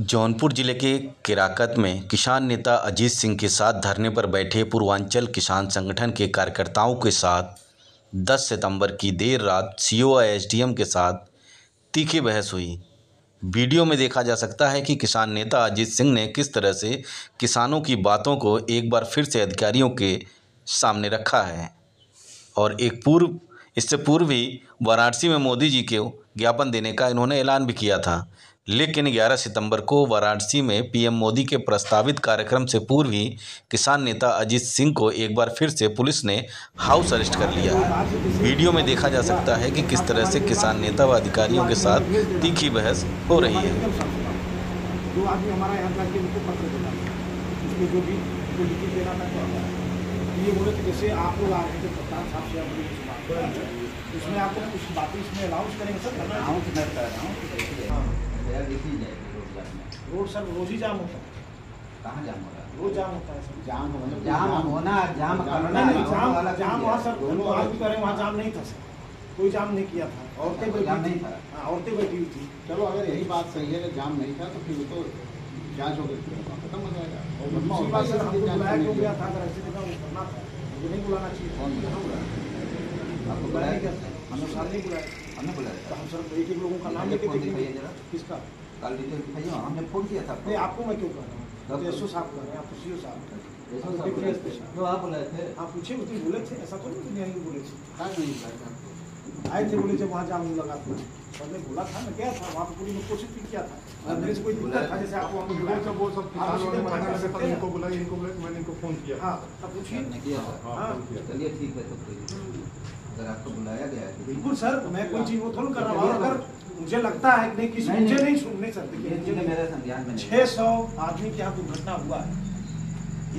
जौनपुर जिले के केराकत में किसान नेता अजीत सिंह के साथ धरने पर बैठे पूर्वांचल किसान संगठन के कार्यकर्ताओं के साथ 10 सितंबर की देर रात सीओ और एसडीएम के साथ तीखी बहस हुई। वीडियो में देखा जा सकता है कि किसान नेता अजीत सिंह ने किस तरह से किसानों की बातों को एक बार फिर से अधिकारियों के सामने रखा है और इससे पूर्व भी वाराणसी में मोदी जी को ज्ञापन देने का इन्होंने ऐलान भी किया था। लेकिन 11 सितंबर को वाराणसी में पीएम मोदी के प्रस्तावित कार्यक्रम से पूर्व ही किसान नेता अजीत सिंह को एक बार फिर से पुलिस ने हाउस अरेस्ट कर लिया है। वीडियो में देखा जा सकता है कि किस तरह से किसान नेता व अधिकारियों के साथ तीखी बहस हो रही है। जो आदमी हमारा यहाँ जाके उनको पत्र देना उसमें जो भी देना था ये बोले कि जैसे आप लोग आ रहे थे कप्तान साहब से उसमें आपको कुछ बातें इसमें अनाउंस करेंगे सर। अनाउंस मैं कर रहा हूँ रोड सर रोज ही जाम होता है। कहाँ जाम हो रहा है? रोज जाम होता है सर। जाम मतलब जाम होना जाम करना जाम वहाँ सर आज भी करें वहाँ जाम नहीं था सर, कोई जाम नहीं किया था। औरतें बैठी नहीं था। हाँ औरतें बैठी हुई थी। चलो अगर यही बात सही है कि जाम नहीं था तो फिर तो जांच हो गई खत्म हो जाएगा। और दूसरी बात सर हमको बुलाया क्यों गया था? अगर ऐसे जगह करना था मुझे नहीं बुलाना चाहिए। कौन बुलाया? आपको बुलाया क्या था? हमने साल नहीं बुलाया। हमने बुलाया तो हम सर एक लोगों का नाम लेके दिखाइए जरा। किसका? कल डिटेल दिखाइए। हमने फोन किया था। नहीं आपको मैं क्यों कर रहा हूँ? एसओ साहब कर रहे हैं, आप तो सीओ साहब जो आप बुलाए थे आप पूछे उस दिन बोले थे ऐसा तो नहीं बोले थे। नहीं आए थे बोले जब वहाँ जाम लगा था मैंने बोला था मैं गया था वहाँ पर पूरी में कोशिश भी किया था। मेरे से कोई दिक्कत था जैसे आपको हम बुलाए थे वो सब इनको बुला मैंने इनको फोन किया। हाँ तब पूछिए किया था। चलिए ठीक है तो अगर आपको बुलाया गया है बिल्कुल सर मैं कोई चीज वो थोड़ा कर रहा हूँ। अगर मुझे लगता है कि नहीं किसी मुझे नहीं सुनने सकते मेरे संज्ञान में 600 आदमी के यहाँ दुर्घटना हुआ है।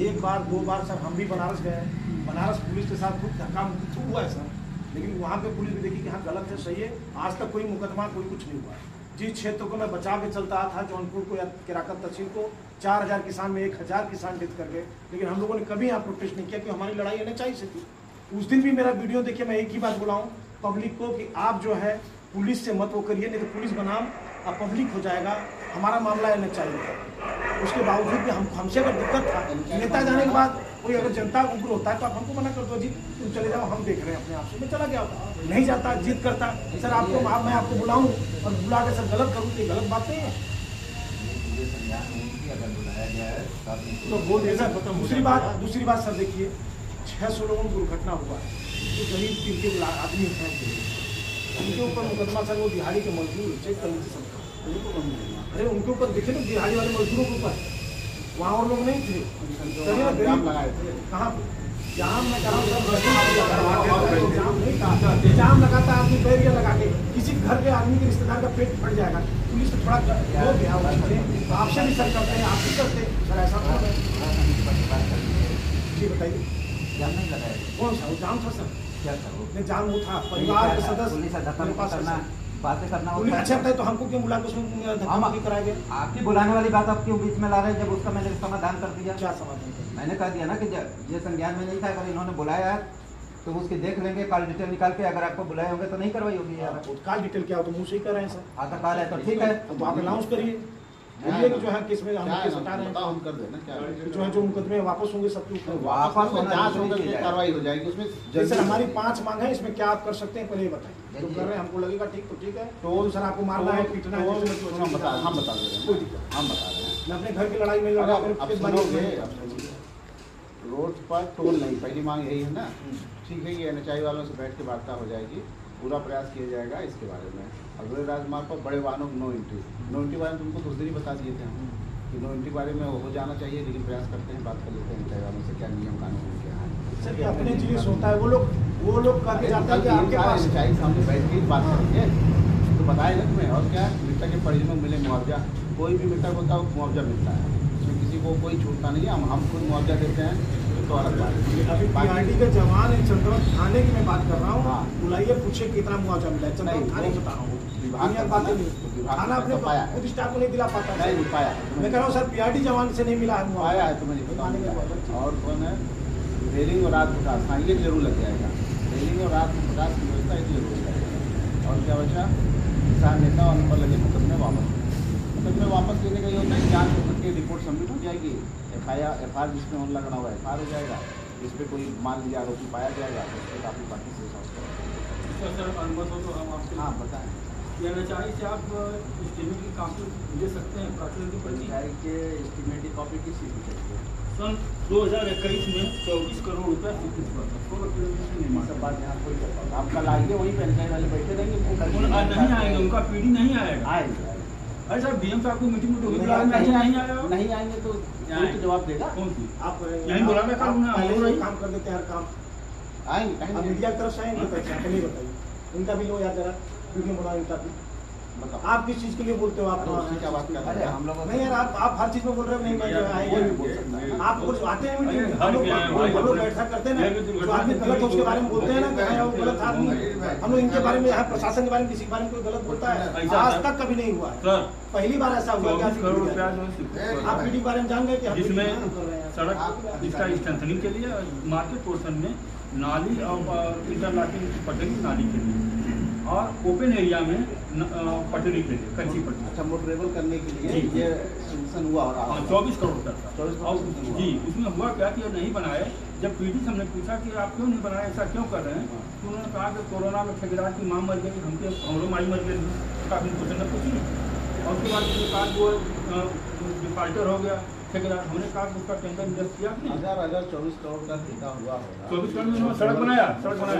एक बार दो बार सर हम भी बनारस गए, बनारस पुलिस के साथ खूब धक्का मुक्की हुआ है सर, लेकिन वहाँ पे पुलिस भी देखी कि हाँ गलत है सही है। आज तक कोई मुकदमा कोई कुछ नहीं हुआ है। जिस क्षेत्र को मैं बचा के चलता था जौनपुर को या केराकत तहसील को 4000 किसान में 1000 किसान डेथ कर गए, लेकिन हम लोगों ने कभी यहाँ प्रोटेस्ट नहीं किया कि हमारी लड़ाई एनएचआई से थी। उस दिन भी मेरा वीडियो देखिए मैं एक ही बात बोला हूँ पब्लिक को कि आप जो है पुलिस से मत वो करिए, नहीं तो पुलिस बनाम अब पब्लिक हो जाएगा। हमारा मामला एनएचआई है। उसके बावजूद भी हमसे अगर दिक्कत था नेता जाने के बाद कोई अगर जनता उग्र होता है तो आप हमको मना कर दो जी तुम चले जाओ हम देख रहे हैं अपने आप से। मैं चला गया नहीं जाता जिद करता सर आपको मैं आपको बुलाऊं और बुला के सर गलत करूँ तो गलत बात नहीं है। तो बोल देना। दूसरी बात सर देखिए 600 लोगों को दुर्घटना हुआ है तो गरीब तिल के आदमी हैं उनके ऊपर मुकदमा सर वो दिहाड़ी के मजदूर चेक कर लीजिए सरकार। अरे उनके ऊपर देखे तो दिहाड़ी वाले मजदूरों के ऊपर वहाँ और लोग नहीं थे। कहाँ पे जाम में करा जाम लगाता है आदमी बैरियर लगा के किसी घर के आदमी के रिश्तेदार का पेट फट जाएगा पुलिस तो थोड़ा हो गया आपसे भी सर करते हैं आप भी करते सर ऐसा जी बताइए। जाम नहीं लगाया कौन सा जाम था सर? क्या था वो? जाम वो था परिवार के सदस्य बातें करना अच्छा है तो हमको क्यों बुला के उसमें धक्का कराया गया? आपकी बुलाने वाली बात आप क्यों बीच में ला रहे हैं जब उसका मैंने समाधान कर दिया? क्या समाधान? मैंने कह दिया ना कि ये संज्ञान में नहीं था। अगर इन्होंने बुलाया है तो उसकी देख लेंगे कॉल डिटेल निकाल के। अगर आपको बुलाए होंगे तो नहीं करवाई होगी यार। कॉल डिटेल क्या हो तो मुँह से ही कर रहे हैं सर। आता कॉल है तो ठीक है तो आप अनाउंस करिए बोलिए कि जो है केस में हम केस हटा रहे हैं हम कर देना क्या जो है जो मुकदमे वापस होंगे सबके ऊपर वापस जांच होकर कार्रवाई हो जाएगी उसमें। जैसे हमारी 5 मांग है इसमें क्या आप कर सकते हैं पहले ये बताइए। जो कर रहे हैं हमको लगेगा ठीक तो ठीक है तो सर आपको मारना है पीटना है हम बता दे रहे हैं कोई दिक्कत हम बता रहे हैं। मैं अपने घर की लड़ाई में लड़ा रोड पर टोल नहीं पहली मांग यही है ना। ठीक है ये एनएचआई वालों से बैठ के वार्ता हो जाएगी, पूरा प्रयास किया जाएगा इसके बारे में। अगले राजमार्ग पर बड़े वाहनों नो एंट्री बारे में तुमको कुछ दिन ही बता दिए थे हम कि नो एंट्री बारे में हो जाना चाहिए, लेकिन प्रयास करते हैं बात कर लेते हैं एनएचआई वालों से क्या नियम कानून क्या है। सर अपने जिले से होता है वो लोग करके जाता है कि आपके पास एनएचआई सामने बैठ के बात करेंगे तो बताए ना तुम्हें। और क्या मृतक के परिजनों को मिले मुआवजा, कोई भी मृतक होता है मुआवजा मिलता है, इसमें किसी को कोई छूटता नहीं है। हम खुद मुआवजा देते हैं तो अलग बात है। अभी पीआरडी के जवान है चंद्रवत थाने की मैं बात कर रहा हूँ, बुलाइए पूछे कितना मुआवजा मिला है चंद्रवत थाने बता रहा हूँ। थाना अपने खुद स्टाफ को नहीं दिला पाता नहीं पाया। मैं कह रहा हूँ सर पीआरडी जवान से नहीं मिला है पाया है तुम्हें नहीं। और कौन है रेलिंग और रात 50 हाँ ये जरूर लग जाएगा। रेलिंग और रात 50 की व्यवस्था ये जरूर हो जाएगा। और क्या बचा किसान नेता और नंबर लगे मुकदमे वापस तो में वापस लेने का ये होता है, जांच करके रिपोर्ट सबमिट हो जाएगी, एफआईआर जिसमें ऑन लगना हुआ एफआईआर हो जाएगा, जिस पे कोई मान लिया आरोपी पाया जाएगा तो उस पर काफ़ी पार्टी से सर अनुभव हो तो हम आपसे हाँ बताएं। ये एनएचआई से आप एस्टीमेट की कापी दे सकते हैं प्राचीन की पर्ची एनएचआई के एस्टीमेट की कॉपी किस चीज़ की चाहिए? सन 2021 में 24 करोड़ रुपया स्वीकृत हुआ था 16 किलोमीटर ये निर्माण। सब बात यहाँ कोई कर पाएगा, आप कल आइए वहीं पे एनएचआई वाले बैठे रहेंगे, नहीं आएंगे, उनका पीडी नहीं आएगा। आएंगे अरे सर बीएम साहब को मीटिंग में तो नहीं आएगा। नहीं आएंगे तो कोई तो जवाब देगा। कौन सी आप यहीं बुलाना काम ना पहले हो से रही काम कर देते हैं हर काम। आएंगे अब कहीं मीडिया की तरफ से आएंगे तो नहीं बताइए, इनका भी लो याद जरा, वीडियो बनाओ इनका भी। बताओ आप किस चीज के लिए बोलते हो? आप तो उसकी क्या बात कर रहे अरे हैं? हम लोग नहीं यार, आप हर चीज में बोल रहे हो नहीं मैं जो कोई भी आएंगे। बोल सकता है ना। आप कुछ आते हैं मीटिंग में, हम लोग बैठक करते हैं ना, जो आदमी गलत हो उसके बारे में बोलते हैं ना कि हाँ वो गलत आदमी, हम लोग इनके बारे में यहाँ प्रशासन के बारे में किसी के बारे में कोई गलत बोलता है आज तक कभी नहीं हुआ है। सर पहली बार ऐसा हुआ कि 24 करोड़ रुपया आप पीडी के बारे में जान गए कि हम जिसमें मीटिंग कर रहे हैं। सड़क इसका स्ट्रेंथनिंग के लिए मार्केट पोर्शन में नाली और इंटरलॉकिंग पटरी नाली के लिए और ओपन एरिया में पटरी के लिए कच्ची पटरी। अच्छा मोटरेबल करने के लिए जी। ये सेंक्शन हुआ और हाँ 24 करोड़ रुपया था। 24 करोड़ और sanction हुआ। जी उसमें हुआ क्या कि ये नहीं बनाए। जब पीडी से हमने पूछा कि आप क्यों नहीं बनाए, ऐसा क्यों कर रहे हैं, तो उन्होंने कहा कि कोरोना में ठेकेदार की माँ मर गई, हमरो माई मर गई, काफी क्वेश्चन ने पूछी और उसके बाद उसने कहा कि वो डिफाल्टर हो गया ठेकेदार। हमने कहा कि उसका टेंडर निरस्त किया कि नहीं। अगर 24 करोड़ का ठेका हुआ होगा 24 करोड़ में उन्होंने सड़क बनाया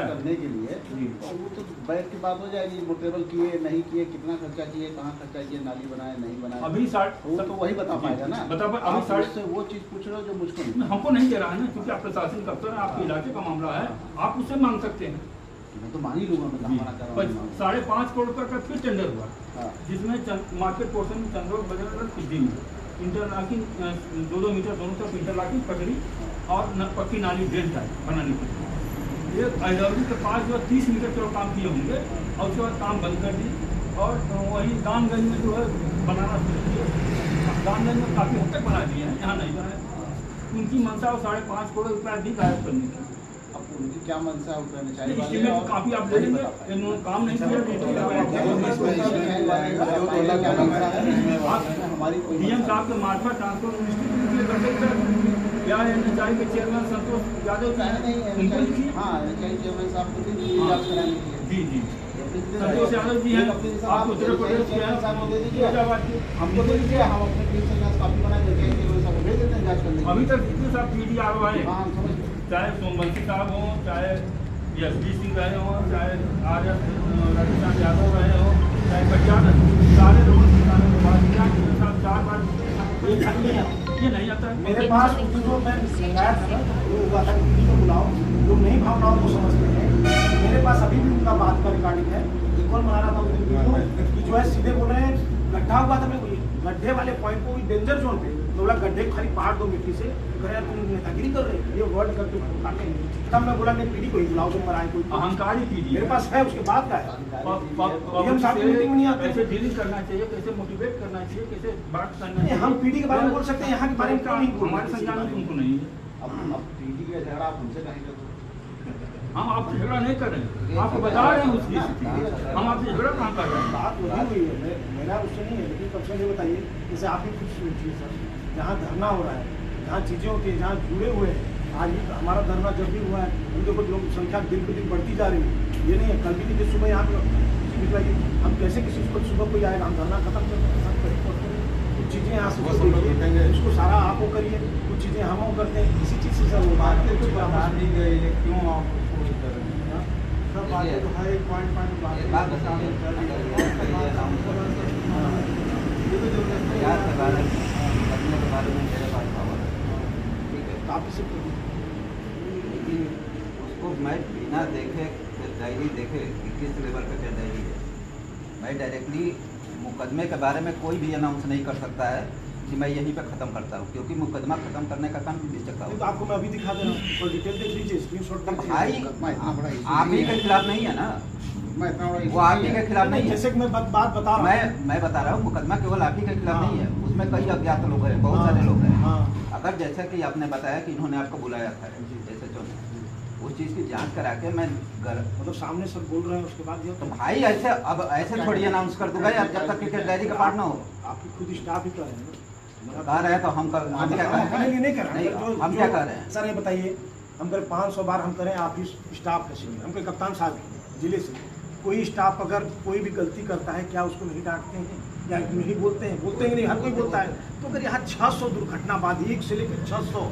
करने के लिए तो वो तो बैठ की बात हो जाएगी, मोटरेबल किए नहीं किए, कितना खर्चा किए, कहाँ खर्चा किए, नाली बनाए नहीं बनाए, अभी वो तो वही बता पाएगा ना। बता अभी आप साढ़े उससे वो चीज़ पूछ रहे हो जो मुझको नहीं। हमको नहीं दे रहा है ना, क्योंकि आप प्रशासनिक अफसर हैं, आपके इलाके का मामला है, आप उससे मांग सकते हैं। मैं तो मान ही लूंगा, मैं कहाँ मना कर रहा हूँ। 5.5 करोड़ रुपये का फिर टेंडर हुआ हाँ। जिसमें मार्केट पोर्शन में चंद्रोग बजट सिद्धि में इंटरलॉकिंग 2-2 मीटर दोनों तरफ इंटरलॉकिंग पटरी और पक्की नाली ड्रेन टाइप बनाने के लिए। एक अजौली के पास जो 30 मीटर चलो काम किए होंगे और उसके बाद काम बंद कर दिए और वही दानगंज में जो है बनाना शुरू किया। दानगंज में काफ़ी हद तक बना दिए हैं, यहाँ नहीं बनाए। उनकी मंशा 5.5 करोड़ रुपया अधिक गायब करने की। अब उनकी क्या मनसा है उतना चाहिए वाले इसमें और काफी आप ले लेंगे, इन्होंने काम नहीं किया। हमारी कोई डीएम साहब के मार्फत ट्रांसपोर्ट मिनिस्ट्री कर सकते हैं या एनएचआई के चेयरमैन संतोष यादव उनको लिखिए। हाँ चेयरमैन साहब को जांच कराने के लिए जी संतोष यादव जी हैं, आप उत्तर प्रदेश के हैं, हमको दे दीजिए, हम अपने टीम से जांच कॉपी बना देते हैं, सब भेज देते हैं जांच करने के लिए। अभी तक जितने साहब पीडी आ रहे हैं, हाँ हम समझ गए। चाहे सोमवंशी साहब हों, चाहे एसपी सिंह रहे हों, चाहे आरएस राजस्थान यादव रहे हों, चाहे कटियार, सारे लोगों के साथ 4 बार ये नहीं आता है। मेरे पास जो मैं शिकायत था ना, वो हुआ था कि को बुलाओ, लोग नहीं भावनाओं को समझते हैं। मेरे पास अभी भी उनका बात का रिकॉर्डिंग है। कौन बना रहा था उस दिन कि जो है सीधे बोल रहे हैं गड्ढा हुआ था, मैं गड्ढे वाले पॉइंट को डेंजर जोन पे बोला गड्ढे खाली पहाड़ दो मिट्टी से यार तुम नेतागिरी कर रहे हो, ये वर्ड करके उठाते हैं। तब मैं बोला कि पीडी को ही बुलाओ, तुम बनाए कोई अहंकारी पीडी मेरे पास है, उसके बाद का है। डीएम साहब की मीटिंग में नहीं आते, कैसे डीलिंग करना चाहिए, कैसे मोटिवेट करना चाहिए, कैसे बात करना नहीं, चाहिए। हम पीडी के बारे में बोल सकते हैं, यहाँ के बारे में क्यों नहीं बोल हमारे संज्ञान में तुमको नहीं है। अब पीडी का झगड़ा आप हमसे कहीं कर हम आपसे झगड़ा नहीं कर रहे हैं, आपको बता रहे हैं उसकी स्थिति। हम आपसे झगड़ा कहाँ कर रहे हैं? बात वही हुई है, मेरा उससे नहीं है, लेकिन कम से कम ये बताइए जैसे आप भी कुछ सोचिए सर, जहाँ धरना हो रहा है, जहाँ चीज़ें होती हैं, जहाँ जुड़े हुए हैं, आज भी हमारा धरना जब भी हुआ है उनके कुछ लोग संख्या दिन पे दिन बढ़ती जा रही है। ये नहीं है कल भी नहीं कि सुबह यहाँ पर हम कैसे किसी को सुबह कोई आएगा, हम धरना खत्म करते हैं, कुछ चीज़ें यहाँ से उसको सारा आप वो करिए, कुछ चीज़ें हम वो करते हैं, इसी चीज़ से सब बात है। कुछ बता दी गई है क्यों आप सब बातें तो हर एक पॉइंट बात बारे में मेरे पास खबर है, ठीक है, काफ़ी से लेकिन उसको मैं बिना देखे डायरी देखे कि किस लेवल पे क्या डायरी है, मैं डायरेक्टली मुकदमे के बारे में कोई भी अनाउंस नहीं कर सकता है कि मैं यहीं पे ख़त्म करता हूँ, क्योंकि मुकदमा ख़त्म करने का काम बीच का तो आपको मैं अभी दिखा दे रहा हूँ और डिटेल देख लीजिए, स्क्रीनशॉट देख भाई लीजिए। आप ही के खिलाफ नहीं है ना, मैं इतना बड़ा वो आप ही के खिलाफ नहीं है। जैसे कि मैं बात बता रहा हूँ, मैं बता रहा हूँ मुकदमा केवल आप ही के खिलाफ हाँ। नहीं है, उसमें कई अज्ञात लोग हैं, बहुत सारे लोग हैं। हाँ। अगर जैसा कि आपने बताया कि इन्होंने आपको बुलाया था जैसे जो उस चीज़ की जांच करा के मैं मतलब सामने सब बोल रहे हैं उसके बाद जो तो भाई ऐसे अब ऐसे थोड़ी अनाउंस कर दूंगा यार, जब तक क्रिकेट डायरी का पार्ट ना हो। आपकी खुद स्टाफ ही तो है कह रहे हैं तो हम क्या कर रहे हैं? नहीं कर रहे नहीं, हम क्या कर रहे हैं? सर ये बताइए, हम करें 500 बार हम करें आप स्टाफ का सीनियर, हम करें कप्तान साहब जिले से, कोई स्टाफ अगर कोई भी गलती करता है क्या उसको नहीं डांटते हैं या नहीं बोलते हैं? बोलते हैं नहीं, हर कोई बोलता है। तो अगर यहाँ 600 दुर्घटना बाद 1 से लेकर 600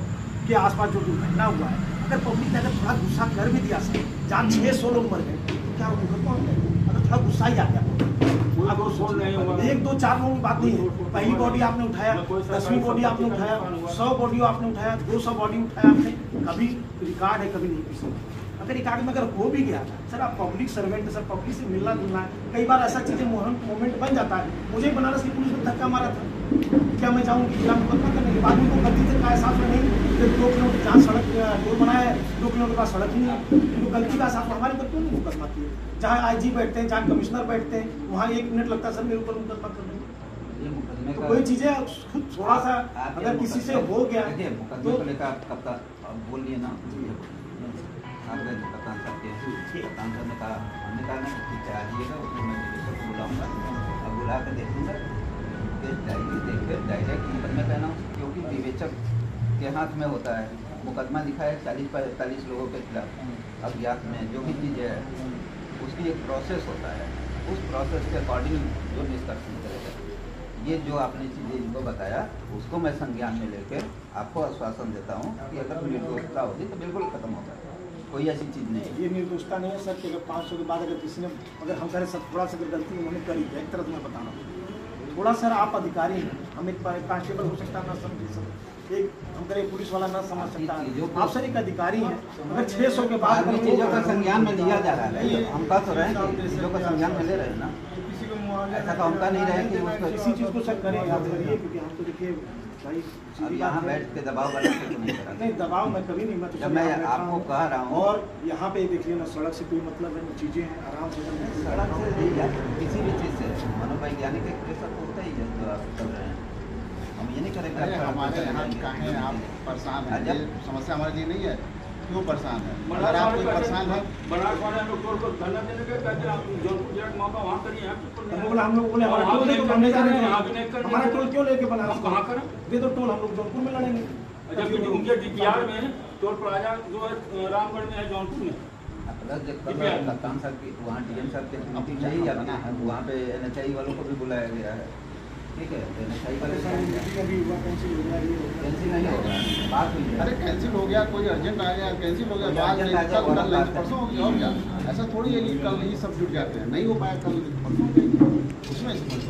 के आसपास जो दुर्घटना हुआ है, अगर पब्लिक ने अगर थोड़ा गुस्सा कर भी दिया सर, जहाँ 600 लोग मर गए तो क्या दुर्घटना हो गई? अगर थोड़ा गुस्सा ही आ गया, अब 1 2 4 लोगों की बात नहीं है। पहली बॉडी आपने उठाया, 10वीं बॉडी आपने उठाया, 100 बॉडी आपने उठाया, 200 बॉडी उठाया आपने, कभी रिकॉर्ड है कभी नहीं किसी। अगर रिकॉर्ड में अगर हो भी गया सर, आप पब्लिक सर्वेंट है सर, पब्लिक से मिलना जुलना है, कई बार ऐसा चीज़ें मोमेंट बन जाता है। मुझे बनारस की पुलिस ने धक्का मारा था, क्या मैं चाहूँगी जिला मुकदमा करने के बाद उनको गलती से कहा साथ में नहीं, जब 2 किलोमीटर जहाँ सड़क रोड बनाया है 2 किलोमीटर के बाद सड़क ही नहीं है, इनको गलती का साथ हमारे ऊपर क्यों नहीं मुकदमा किए? जहाँ IG बैठते हैं, जहाँ कमिश्नर बैठते हैं, वहाँ 1 मिनट लगता है सर मेरे ऊपर मुकदमा करने में। तो कोई चीज़ें खुद थोड़ा सा अगर किसी से हो गया मुकदमे को लेकर आप कब बोल लिए ना, आपने कप्तान साहब के कप्तान साहब ने कहा, हमने कहा ना कि आ जाइएगा, उसको मैं निदेशक को बुलाऊँगा, अब बुला कर देखूँगा कि डायरी देख कर डायरेक्ट मुकदमे का अनाउंस, क्योंकि विवेचक के हाथ में होता है। मुकदमा लिखा है 40-45 लोगों के खिलाफ, अज्ञात में जो भी चीज़ें है उसकी एक प्रोसेस होता है, उस प्रोसेस के अकॉर्डिंग जो निष्कर्ष निकलेगा। ये जो आपने चीज़ें इनको बताया उसको मैं संज्ञान में लेकर आपको आश्वासन देता हूँ कि अगर निर्दोषता होगी तो बिल्कुल खत्म होगा, कोई ऐसी चीज़ नहीं है। ये निर्दोषता नहीं है सर कि अगर 500 के बाद अगर किसी ने, अगर हम करें सर थोड़ा सा अगर गलती उन्होंने करी है, एक तरह से मैं बता रहा हूँ, थोड़ा सर आप अधिकारी हैं, हम एक कांस्टेबल हो सकता है ना समझिए सर, एक हम करें पुलिस वाला ना समझ सकता है, आप सर एक अधिकारी हैं। अगर 600 के बाद चीज़ों का संज्ञान में लिया जा रहा है, हम कह तो रहे हैं कि चीज़ों का संज्ञान में ले रहे हैं ना, ऐसा तो हमका नहीं रहे कि उसको किसी चीज़ को सर करें आप करिए, क्योंकि हम तो देखिए भाई अब यहाँ बैठ के दबाव वाला तो नहीं करा। नहीं दबाव मैं कभी नहीं, मैं तो जब मैं आपको कह रहा हूँ, और यहाँ पे देखिए ना सड़क से कोई मतलब है, चीज़ें हैं आराम से सड़क से नहीं है, किसी भी चीज़ से मनोवैज्ञानिक एक प्रेशर तो होता ही है जो आप कर रहे हैं। हम ये नहीं करेंगे हमारे यहाँ कहें आप परेशान हैं, ये समस्या हमारे लिए नहीं है। क्यों परेशान है? अगर आप कोई परेशान है, बनारस वाले हम लोग टोल को धरना देने के कहते हैं, आप जौनपुर जिला का मौका वहाँ करिए, हम लोग बोले हमारा टोल लेके बनने जा रहे हैं, हमारा टोल क्यों लेके बना हम कहाँ करें? दे दो टोल, हम लोग जौनपुर में लड़ेंगे। जबकि उनके DPR में टोल प्लाजा जो है रामगढ़ में है, जौनपुर में। प्लस जब कप्तान साहब की वहाँ DM साहब की मीटिंग नहीं जाना है, वहाँ पे NHI वालों को भी बुलाया गया है, ठीक है? तो NHI वाले कैंसिल नहीं होगा, बात हुई है। अरे कैंसिल हो गया, कोई अर्जेंट आ गया कैंसिल हो गया, बाद में कल परसों होगी और क्या? ऐसा थोड़ी है कि कल ही सब जुट जाते हैं, नहीं हो पाया कल परसों, उसमें समझ